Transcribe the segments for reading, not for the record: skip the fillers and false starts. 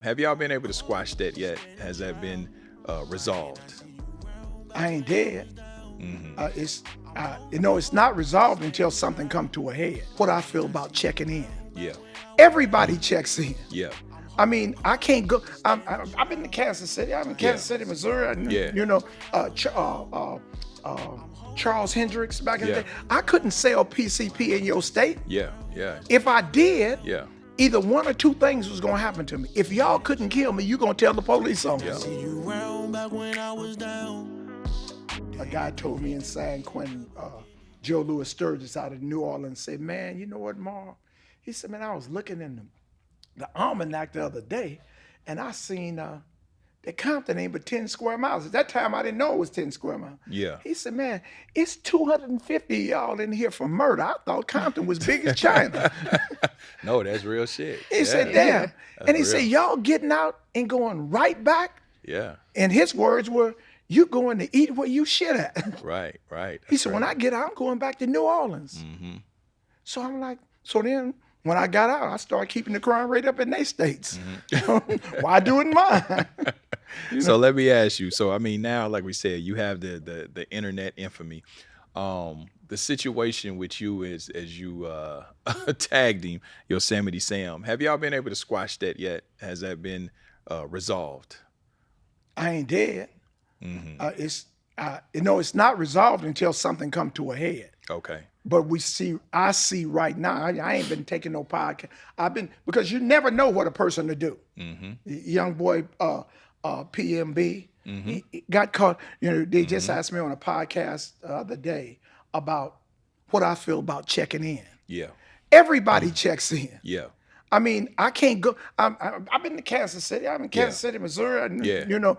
Have y'all been able to squash that yet? Has that been resolved? I ain't dead. Mm-hmm. It's not resolved until something come to a head. What I feel about checking in. Yeah. Everybody checks in. Yeah. I mean, I can't go. I've been to Kansas City. I'm in Kansas City, Missouri. Yeah. You know, Charles Hendricks back in the Yeah. day. I couldn't sell PCP in your state. Yeah. Yeah. If I did, Yeah. either one or two things was gonna happen to me. If y'all couldn't kill me, you gonna tell the police on me. Yeah. A guy told me in San Quentin, Joe Louis Sturgis out of New Orleans, said, "Man, you know what, Marv?" He said, "Man, I was looking in the almanac the other day, and I seen that Compton ain't but 10 square miles. At that time, I didn't know it was 10 square miles." Yeah. He said, "Man, it's 250 y'all in here for murder. I thought Compton was big as China." No, that's real shit. He said, "Damn." And he real. said, "Y'all getting out and going right back?" Yeah. And his words were, "You going to eat where you shit at." Right. Right. He said, "When I get out, I'm going back to New Orleans." Mm-hmm. So I'm like, so then when I got out, I started keeping the crime rate up in their states. Mm-hmm. Why do it in mine? So let me ask you. So I mean, now, like we said, you have the internet infamy. The situation with you is as you tagged him, Yosemite Sam. Have y'all been able to squash that yet? Has that been resolved? I ain't dead. Mm-hmm. It's not resolved until something come to a head. Okay. But I see right now, I ain't been taking no podcast. Because you never know what a person to do. Mm-hmm. Young boy, PMB, Mm-hmm. he got caught. They just asked me on a podcast the other day about what I feel about checking in. Yeah. Everybody checks in. Yeah. I mean, I can't go. I've been to Kansas City. I'm in Kansas City, Missouri. Yeah.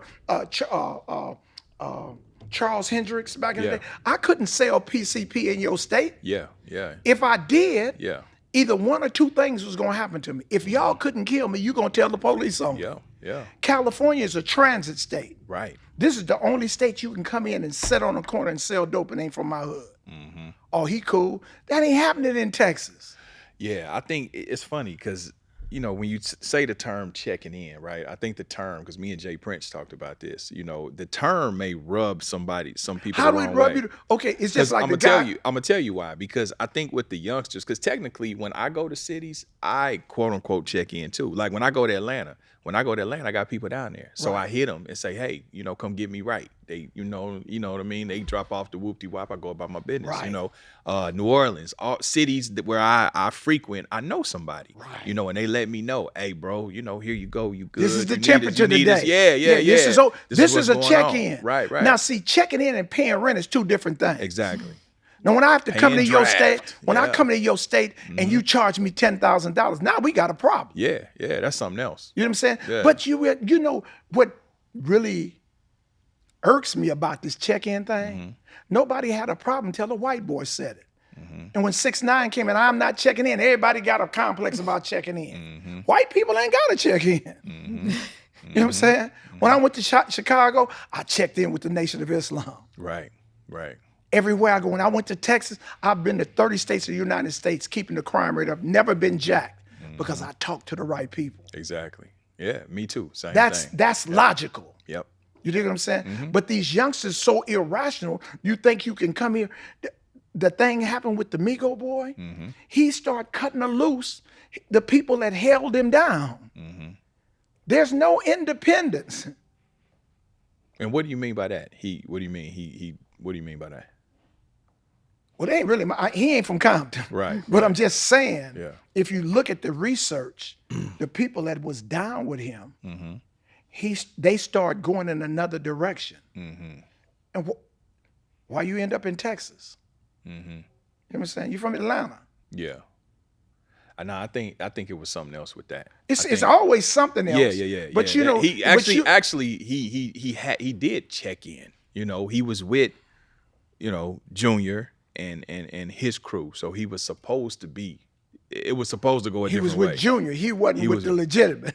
Charles Hendricks back in Yeah. the day. I couldn't sell PCP in your state. Yeah. Yeah. If I did, Yeah. either one or two things was gonna happen to me. If y'all couldn't kill me, you gonna tell the police on me. Yeah. Yeah. California is a transit state. Right. This is the only state you can come in and sit on a corner and sell dope and ain't from my hood. Mm-hmm. Oh, he cool. That ain't happening in Texas. Yeah, I think it's funny because, when you say the term checking in, right? I think the term, because me and Jay Prince talked about this, the some people How the do it wrong rub way. you? Okay, it's just like I'm the gonna guy. I'm gonna tell you why. Because I think with the youngsters, because technically when I go to cities, I quote unquote check in too. Like when I go to Atlanta, I got people down there. So Right. I hit them and say, hey, come get me right. They, you know what I mean? They drop off the whoop-de-wop, I go about my business. Right. New Orleans, all cities where I frequent, I know somebody. Right. And they let me know, hey, bro, here you go, you good. This is the You need temperature this, you need this. today. Yeah. This is a what's going on. check-in. Right. Now, see, checking in and paying rent is two different things. Exactly. Now, when I have to come to Paying your draft. state, I Yeah. come to your state and you charge me $10,000, now we got a problem. Yeah, that's something else. You know what I'm saying? Yeah. But you know what really irks me about this check-in thing? Mm-hmm. Nobody had a problem until the white boy said it. Mm-hmm. And when 6ix9ine came in, I'm not checking in. Everybody got a complex about checking in. Mm-hmm. White people ain't got to check in. Mm-hmm. You know what I'm saying? When I went to Chicago, I checked in with the Nation of Islam. Right. Everywhere I go. When I went to Texas, I've been to 30 states of the United States, keeping the crime rate up. Never been jacked because I talked to the right people. Exactly. Yeah, me too. Same That's thing. logical. Yep. You dig what I'm saying? But these youngsters so irrational, you think you can come here. The thing happened with the Migo boy. He started cutting loose the people that held him down. There's no independence. And what do you mean by that? What do you mean by that? Well, they ain't really, he ain't from Compton. Right. But I'm just saying, Yeah. if you look at the research, the people that was down with him, they start going in another direction. And why you end up in Texas? You know what I'm saying? You from Atlanta. Yeah. No, I think it was something else with that. It's always something else. Yeah. But he actually he did check in. He was with Junior and his crew, so he was supposed to be. It was supposed to go a different way. He was with Junior. He wasn't with the legitimate.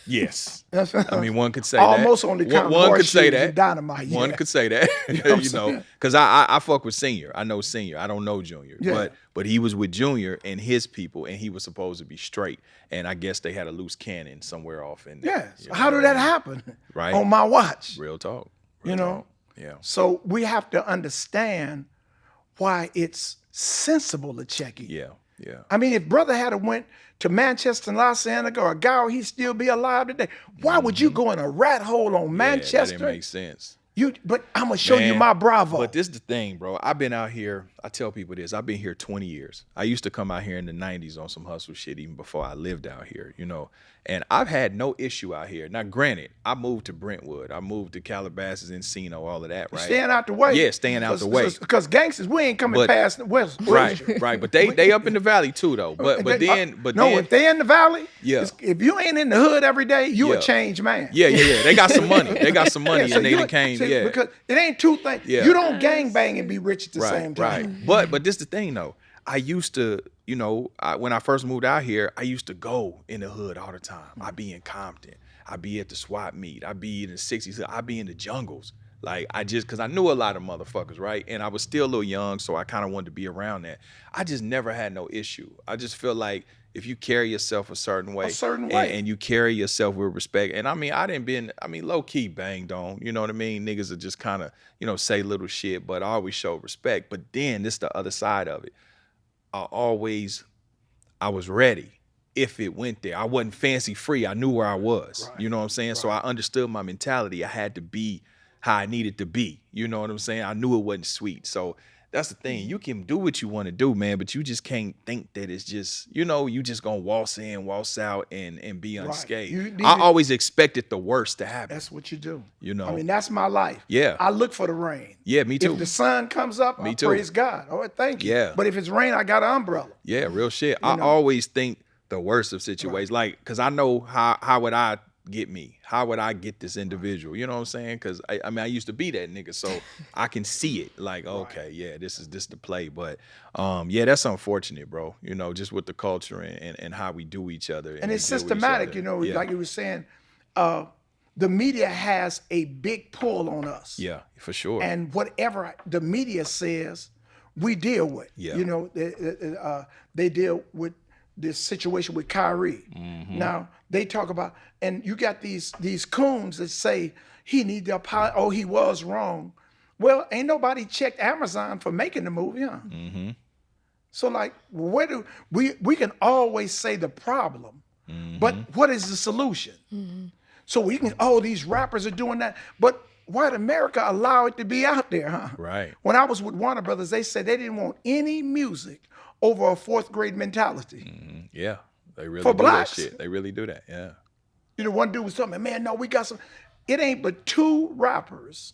Yes. That's I mean, one could say almost that. only count One could say horseshoes and that. dynamite. One Yeah. could say that. You know, because I fuck with Senior. I know Senior. I don't know Junior. Yeah. But he was with Junior and his people, and he was supposed to be straight. And I guess they had a loose cannon somewhere off in there. Yes. You know How did what I that mean? happen? Right. On my watch. Real talk. You know? Talk. Yeah. So we have to understand why it's sensible to check in. Yeah. Yeah. I mean, if brother had went to Manchester and Los Angeles or a guy, he'd still be alive today. Why would you go in a rat hole on Yeah, that Manchester? didn't make sense. But I'm gonna show you Man, my Bravo. But this is the thing, bro. I've been out here. I tell people this. I've been here 20 years. I used to come out here in the 90s on some hustle shit even before I lived out here, you know. And I've had no issue out here. Now, granted, I moved to Brentwood. I moved to Calabasas, Encino, all of that, right? Staying out the way. Yeah, staying out the way. Because gangsters, we ain't coming But- past the West. Right, right. But they up in the valley too, though. But then if they in the valley, Yeah. if you ain't in the hood every day, you a Yeah. changed man. yeah. They got some money. They got some money, so and they you- done came. see, Yeah, because it ain't two things. Yeah. You don't gang bang and be rich at the right, same time. right. But this the thing though. I used to, you know, when I first moved out here, I used to go in the hood all the time. I'd be in Compton. I'd be at the swap meet. I'd be in the 60s. I'd be in the jungles. Like, because I knew a lot of motherfuckers, right? And I was still a little young, so I kind of wanted to be around that. I just never had no issue. I just feel like if you carry yourself a certain way, and you carry yourself with respect, and I mean, low key banged on, you know what I mean? Niggas are just kind of, you know, say little shit, but I always show respect. But then this the other side of it. I was ready if it went there. I wasn't fancy free. I knew where I was. Right. You know what I'm saying? Right. So I understood my mentality. I had to be how I needed to be. You know what I'm saying? I knew it wasn't sweet. So that's the thing. You can do what you want to do, man, but you just can't think that it's just, you know, you just gonna waltz in, waltz out, and be unscathed. I always expected the worst to happen. That's what you do. You know? I mean, that's my life. Yeah. I look for the rain. Yeah, me too. If the sun comes up, I too. praise God. Oh, thank you. Yeah. But if it's rain, I got an umbrella. Yeah, real shit. I always think the worst of situations. Like, because I know how would I get me? How would I get this individual? You know what I'm saying? Because I mean, I used to be that nigga, so I can see it. Like, okay, yeah, this is the play. But yeah, that's unfortunate, bro. You know, just with the culture and how we do each other. And it's we deal with each systematic, other. you know, Yeah. like you were saying, the media has a big pull on us. Yeah, for sure. And whatever the media says, we deal with. Yeah. You know, they deal with this situation with Kyrie. Mm-hmm. Now, they talk about, and you got these coons that say he need to apologize, oh, he was wrong. Well, ain't nobody checked Amazon for making the movie, huh? Mm-hmm. So like, where do we can always say the problem, Mm-hmm. but what is the solution? So we can, these rappers are doing that, but why did America allow it to be out there, huh? Right. When I was with Warner Brothers, they said they didn't want any music over a fourth grade mentality. Mm-hmm. Yeah, they really For do blacks. that shit. They really do that. Yeah. You know, one dude was telling me, man, no, we got some. It ain't but two rappers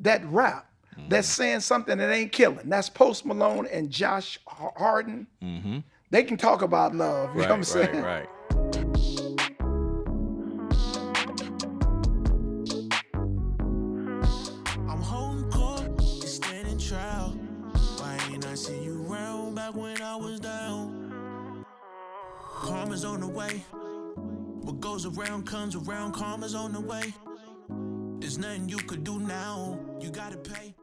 that rap that's saying something that ain't killing. That's Post Malone and Josh Harden. Mm-hmm. They can talk about love. You know what I'm saying? Right. I'm holding court, it's standing trial. Why ain't I see you round back when I was down? Karma's on the way. What goes around comes around, karma's on the way. There's nothing you could do now, you gotta pay.